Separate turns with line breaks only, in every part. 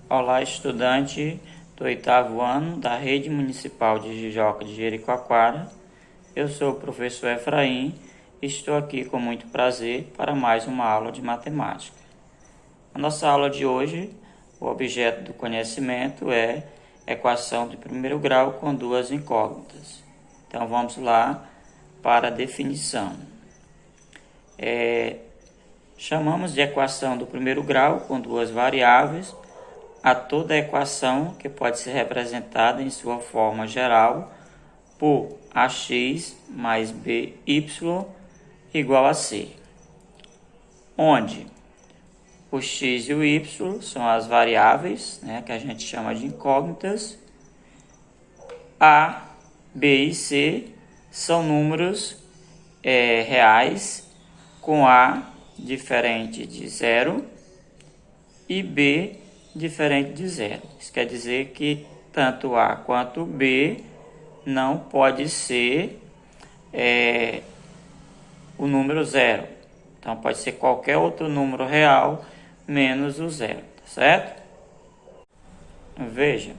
Olá, estudante do 8º ano da Rede Municipal de Jijoca de Jericoacoara. Eu sou o professor Efraim e estou aqui com muito prazer para mais uma aula de matemática. A nossa aula de hoje, o objeto do conhecimento é equação de primeiro grau com duas incógnitas. Então vamos lá para a definição. Chamamos de equação do primeiro grau com duas variáveis a toda equação que pode ser representada em sua forma geral por ax mais by igual a c, onde o x e o y são as variáveis, que a gente chama de incógnitas, a, b e c são números reais com a diferente de zero e b diferente de zero. Isso quer dizer que tanto a quanto b não pode ser o número zero. Então pode ser qualquer outro número real menos o zero, tá certo? Veja,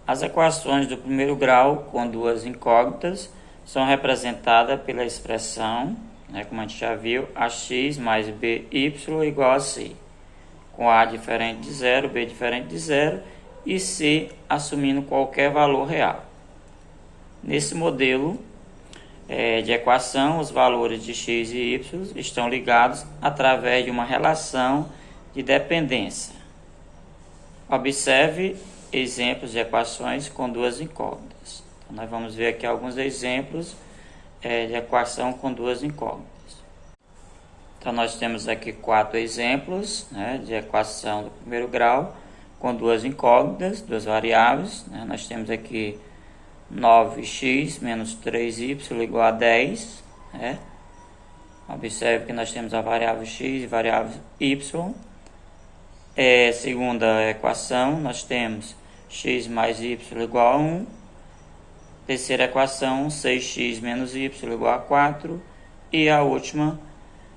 as equações do primeiro grau com duas incógnitas são representadas pela expressão, como a gente já viu, ax mais by igual a c, com a diferente de zero, b diferente de zero e c assumindo qualquer valor real. Nesse modelo de equação, os valores de x e y estão ligados através de uma relação de dependência. Observe exemplos de equações com duas incógnitas. Então, nós vamos ver aqui alguns exemplos de equação com duas incógnitas. Então, nós temos aqui 4 exemplos de equação do primeiro grau com duas incógnitas, duas variáveis. Nós temos aqui 9x menos 3y igual a 10. Observe que nós temos a variável x e a variável y. Segunda equação, nós temos x mais y igual a 1. Terceira equação, 6x menos y igual a 4. E a última,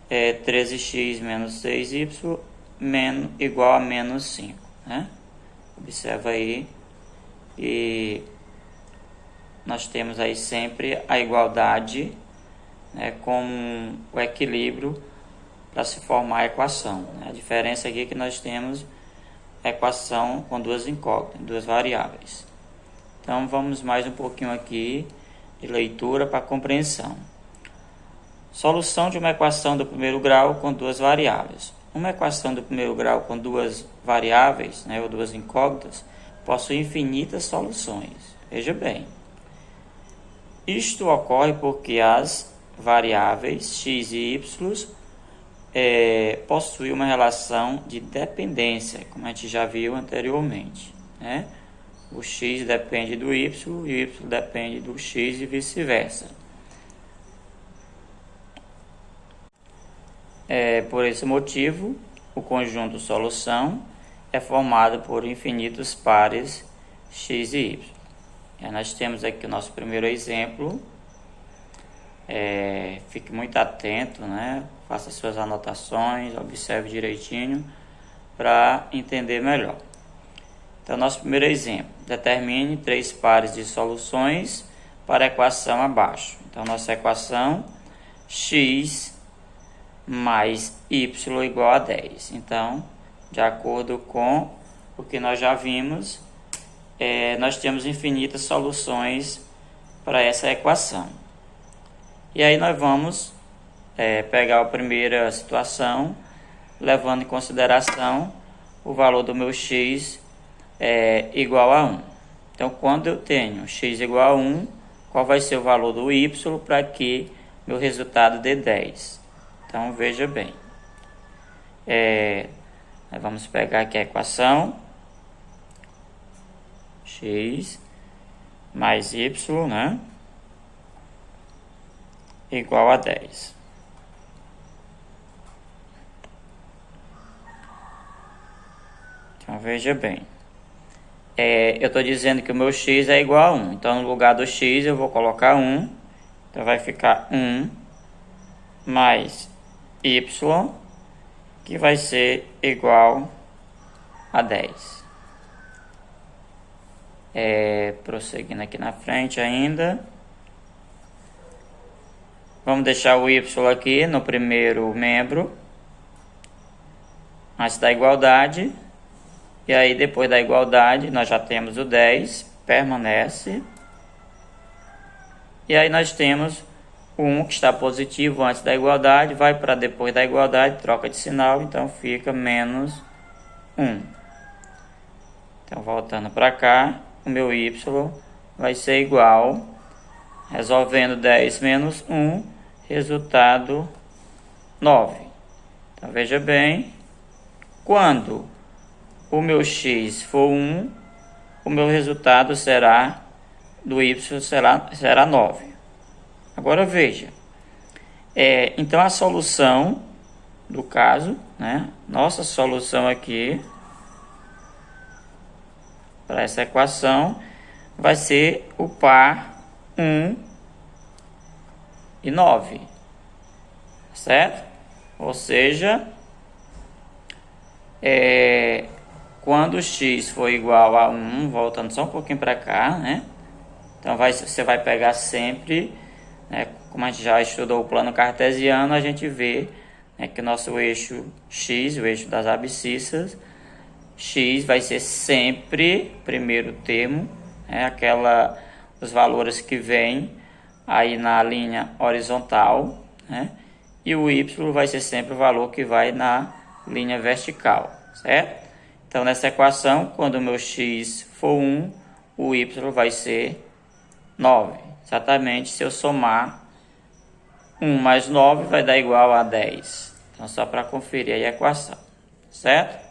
13x menos 6y igual a menos 5. Observa aí. E nós temos aí sempre a igualdade com o equilíbrio para se formar a equação. A diferença aqui é que nós temos a equação com duas incógnitas, duas variáveis. Então vamos mais um pouquinho aqui de leitura para compreensão. Solução de uma equação do primeiro grau com duas variáveis. Uma equação do primeiro grau com duas variáveis, ou duas incógnitas, possui infinitas soluções. Veja bem. Isto ocorre porque as variáveis x e y possuem uma relação de dependência, como a gente já viu anteriormente. O x depende do y e o y depende do x e vice-versa. Por esse motivo, o conjunto solução é formado por infinitos pares x e y. Nós temos aqui o nosso primeiro exemplo. Fique muito atento, faça suas anotações, observe direitinho para entender melhor. Então, nosso primeiro exemplo, determine 3 pares de soluções para a equação abaixo. Então, nossa equação, x mais y igual a 10. Então, de acordo com o que nós já vimos, nós temos infinitas soluções para essa equação. E aí nós vamos pegar a primeira situação, levando em consideração o valor do meu x igual a 1. Então, quando eu tenho x igual a 1, qual vai ser o valor do y para que meu resultado dê 10? Então, veja bem. Nós vamos pegar aqui a equação x mais y, igual a 10. Então, veja bem. Eu estou dizendo que o meu x é igual a 1. Então, no lugar do x, eu vou colocar 1. Então, vai ficar 1 mais y, que vai ser igual a 10. Prosseguindo aqui na frente ainda. Vamos deixar o y aqui no primeiro membro, antes da igualdade. E aí, depois da igualdade, nós já temos o 10, permanece. E aí nós temos o 1 que está positivo antes da igualdade, vai para depois da igualdade, troca de sinal, então fica menos 1. Então, voltando para cá, o meu y vai ser igual, resolvendo 10 menos 1, resultado 9. Então, veja bem, quando o meu x for 1, o meu resultado do y será 9. Agora veja, então a solução do caso, né? Nossa solução aqui para essa equação vai ser o par 1 e 9, certo? Ou seja, quando x for igual a 1, voltando só um pouquinho para cá, né? Então você vai pegar sempre, né, como a gente já estudou o plano cartesiano, a gente vê, né, que o nosso eixo x, o eixo das abscissas, x vai ser sempre primeiro termo, né, os valores que vêm aí na linha horizontal, né, e o y vai ser sempre o valor que vai na linha vertical, certo? Então, nessa equação, quando o meu x for 1, o y vai ser 9. Exatamente, se eu somar 1 mais 9 vai dar igual a 10. Então, só para conferir aí a equação, certo?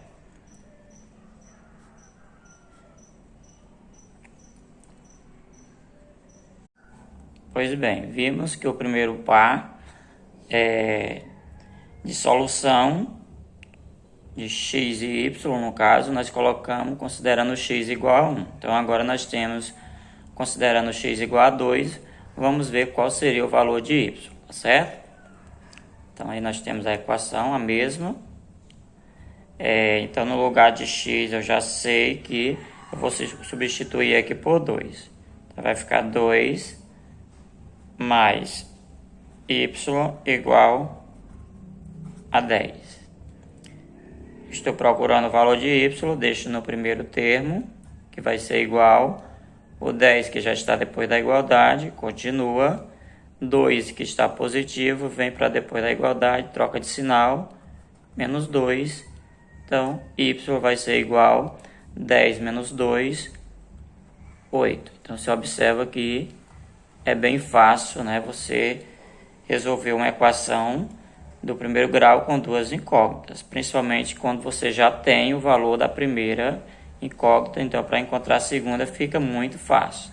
Pois bem, vimos que o primeiro par de solução de x e y, no caso, nós colocamos considerando x igual a 1. Então, agora nós temos, considerando x igual a 2, vamos ver qual seria o valor de y, tá certo? Então, aí nós temos a equação, a mesma. Então, no lugar de x, eu já sei que eu vou substituir aqui por 2. Então, vai ficar 2 mais y igual a 10. Estou procurando o valor de y, deixo no primeiro termo, que vai ser igual. O 10 que já está depois da igualdade, continua. 2 que está positivo, vem para depois da igualdade, troca de sinal, menos 2. Então, y vai ser igual 10 menos 2, 8. Então, você observa que é bem fácil, né, você resolver uma equação do primeiro grau com duas incógnitas, principalmente quando você já tem o valor da primeira incógnita, então para encontrar a segunda fica muito fácil.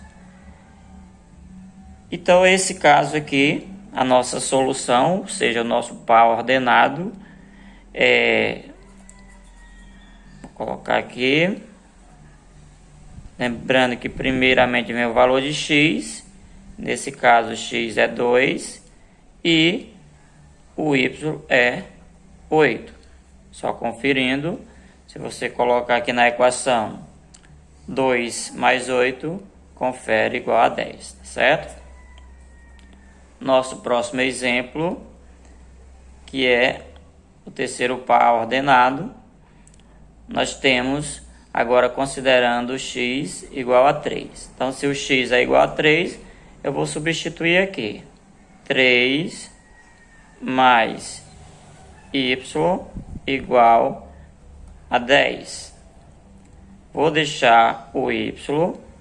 Então, esse caso aqui, a nossa solução, ou seja, o nosso par ordenado, vou colocar aqui, lembrando que primeiramente vem o valor de x, nesse caso x é 2 e o y é 8. Só conferindo, se você colocar aqui na equação 2 mais 8, confere igual a 10, tá certo? Nosso próximo exemplo, que é o terceiro par ordenado, nós temos agora considerando x igual a 3. Então, se o x é igual a 3, eu vou substituir aqui 3 mais y igual a 10. Vou deixar o y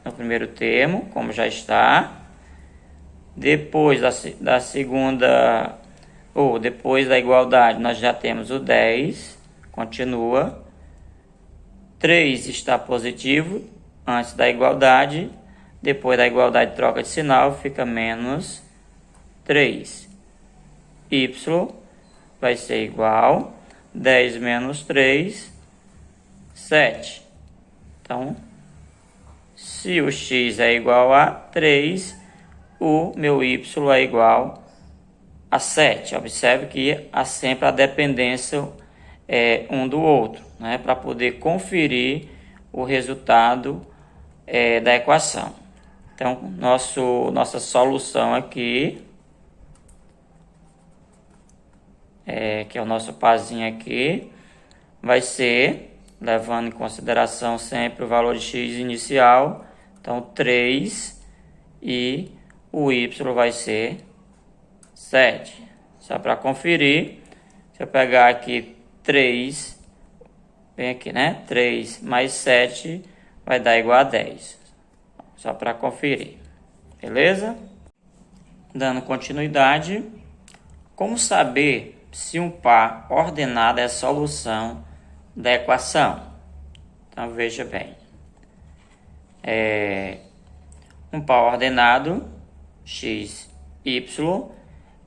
no primeiro termo, como já está. Depois da segunda, ou depois da igualdade, nós já temos o 10, continua. 3 está positivo antes da igualdade. Depois da igualdade, troca de sinal, fica menos 3. Y vai ser igual 10 menos 3, 7. Então, se o x é igual a 3, o meu y é igual a 7. Observe que há sempre a dependência um do outro, né, para poder conferir o resultado da equação. Então, nossa solução aqui, que é o nosso parzinho aqui, vai ser, levando em consideração sempre o valor de x inicial, então 3, e o y vai ser 7. Só para conferir, se eu pegar aqui 3, vem aqui, né? 3 mais 7 vai dar igual a 10. Só para conferir. Beleza? Dando continuidade, como saber se um par ordenado é a solução da equação? Então veja bem. Um par ordenado, x, y,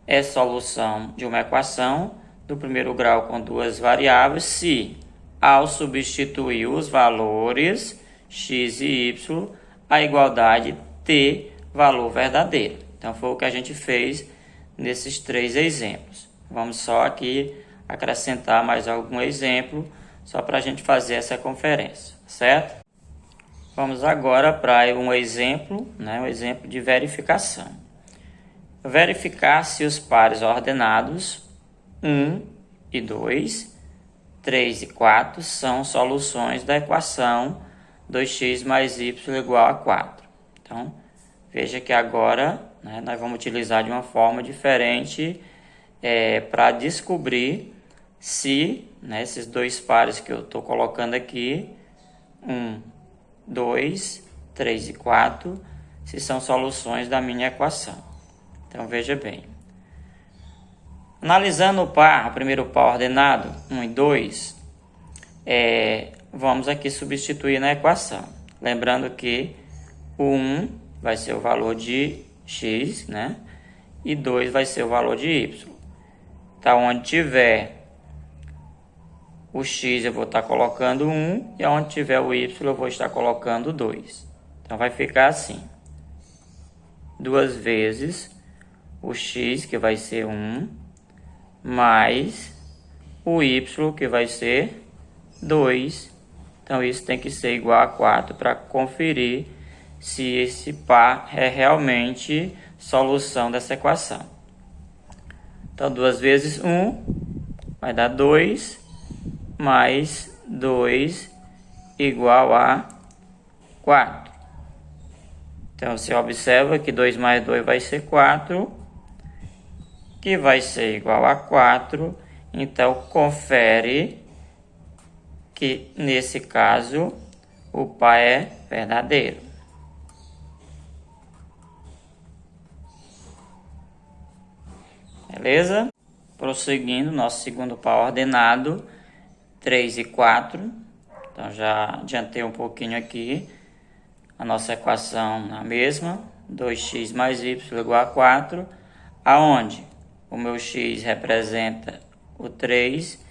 é solução de uma equação do primeiro grau com duas variáveis se, ao substituir os valores x e y, a igualdade ter valor verdadeiro. Então foi o que a gente fez nesses 3 exemplos. Vamos só aqui acrescentar mais algum exemplo, só para a gente fazer essa conferência, certo? Vamos agora para um exemplo, um exemplo de verificação. Verificar se os pares ordenados 1 e 2, 3 e 4 são soluções da equação 2x mais y igual a 4. Então, veja que agora nós vamos utilizar de uma forma diferente para descobrir se esses dois pares que eu estou colocando aqui, 1, 2, 3 e 4, se são soluções da minha equação. Então, veja bem. Analisando o primeiro par ordenado, 1 e 2, vamos aqui substituir na equação. Lembrando que o 1 vai ser o valor de x, e 2 vai ser o valor de y. Então, onde tiver o x eu vou estar colocando 1, e onde tiver o y eu vou estar colocando 2. Então, vai ficar assim. 2 vezes o x, que vai ser 1, mais o y, que vai ser 2. Então, isso tem que ser igual a 4 para conferir se esse par é realmente solução dessa equação. Então, 2 vezes 1 vai dar 2, mais 2 igual a 4. Então, você observa que 2 mais 2 vai ser 4, que vai ser igual a 4. Então, confere que, nesse caso, o par é verdadeiro. Beleza? Prosseguindo, nosso segundo par ordenado, 3 e 4. Então, já adiantei um pouquinho aqui. A nossa equação é a mesma, 2x mais y igual a 4, aonde o meu x representa o 3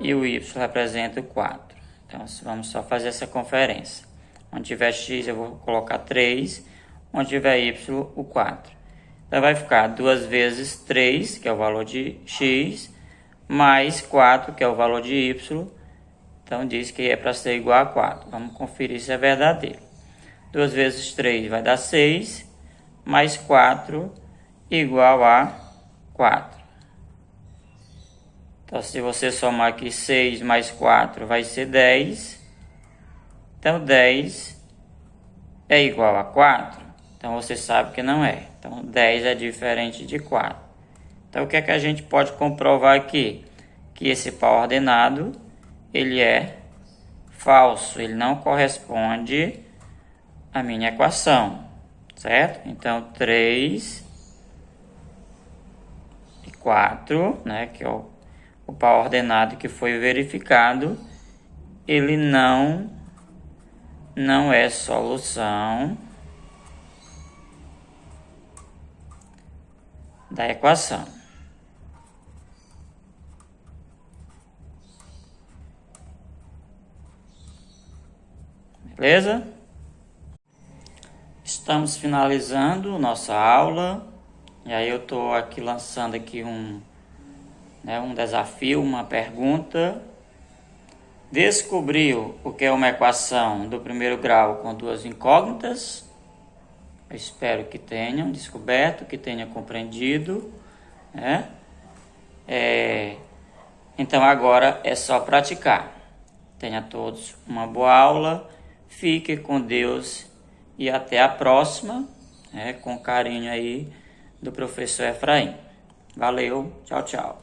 e o y representa o 4. Então, vamos só fazer essa conferência. Onde tiver x, eu vou colocar 3, onde tiver y, o 4. Então, vai ficar 2 vezes 3, que é o valor de x, mais 4, que é o valor de y. Então, diz que é para ser igual a 4. Vamos conferir se é verdadeiro. 2 vezes 3 vai dar 6, mais 4 igual a 4. Então, se você somar aqui 6 mais 4 vai ser 10. Então, 10 é igual a 4. Então, você sabe que não é. Então, 10 é diferente de 4. Então, o que é que a gente pode comprovar aqui? Que esse par ordenado, ele é falso. Ele não corresponde à minha equação, certo? Então, 3 e 4, que é o par ordenado que foi verificado, ele não é solução da equação. Beleza? Estamos finalizando nossa aula. E aí eu estou aqui lançando aqui um desafio, uma pergunta. Descobriu o que é uma equação do primeiro grau com duas incógnitas? Eu espero que tenham descoberto, que tenham compreendido, né? Então agora é só praticar. Tenha todos uma boa aula, fique com Deus e até a próxima, com carinho aí do professor Efraim. Valeu, tchau, tchau.